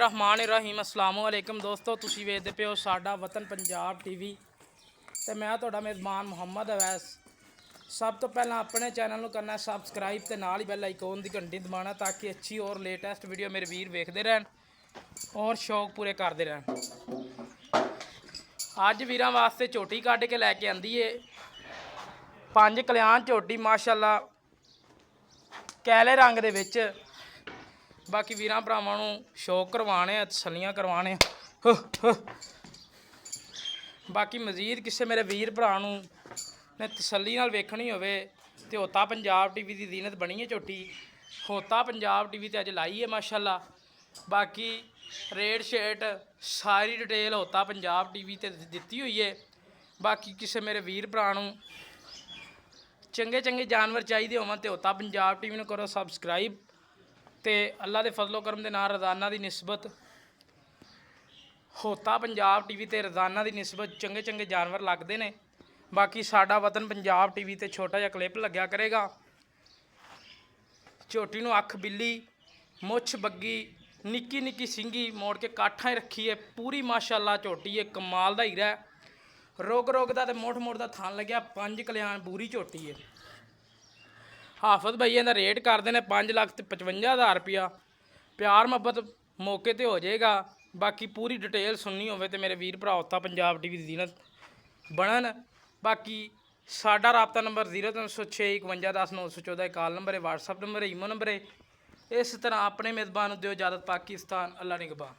बिस्मिल्लाहिर्रहमानिर्रहीम अस्सलाम वालेकुम दोस्तों, तुसी वेखदे पे हो साडा वतन पंजाब टीवी ते मैं तुहाडा मेज़बान मुहम्मद अवैस। सब तो पहला अपने चैनल नूं करना सबसक्राइब ते नाल ही बैल आइकॉन दी घंटी दबाना ताकि अच्छी और लेटेस्ट वीडियो मेरे वीर वेखदे रहन और शौक पूरे करते रहन। अज वीरां वास्ते झोटी कढ़ के लैके आंदी है 5 कल्याण झोटी माशाअल्लाह कैले रंग दे विच। बाकी वीरां भरावां नूं शौक करवाने तसल्लियां करवाने। बाकी मजीद किसी मेरे वीर भरा नूं ने तसल्ली नाल वेखनी होवे ते होता पंजाब टीवी की जीनत बनी है झोटी। होता पंजाब टीवी ते अज लाई है माशाअल्लाह। बाकी रेट शेट सारी डिटेल होता पंजाब टीवी ते दित्ती हुई है। बाकी किसी मेरे वीर भरा नूं चंगे चंगे जानवर चाहिए होवन ते होता पंजाब टीवी नूं करो सबसक्राइब ते अल्लाह के फजलो करम के नाल रोज़ाना की निस्बत होता पंजाब टीवी ते रोज़ाना की निस्बत चंगे चंगे जानवर लगते हैं। बाकी साडा वतन पंजाब टीवी ते छोटा जिहा क्लिप लग्या करेगा। झोटी नूं अख बिल्ली मुछ बग्गी निक्की निक्की सिंगी मोड़ के काठा ही रखी है पूरी माशाअल्लाह। झोटी है कमाल दा हीरा है। रोग रोग का मुठ मुठ का थान लग्या 5 कल्याण पूरी झोटी है। हाफिज भईया का रेट करते हैं 5,55,000 रुपया। प्यार मुहब्बत मौके पर हो जाएगा। बाकी पूरी डिटेल सुननी हो तो मेरे वीर भरा होता पंजाब टीवी की जीनत बनन। बाकी साडा राबता नंबर 0306 51 10 914 कॉल नंबर है, व्हाट्सअप नंबर है, ईमो नंबर है। इस तरह अपने मेज़बान दिओ इजाज़त। पाकिस्तान अल्लाह निगहबान।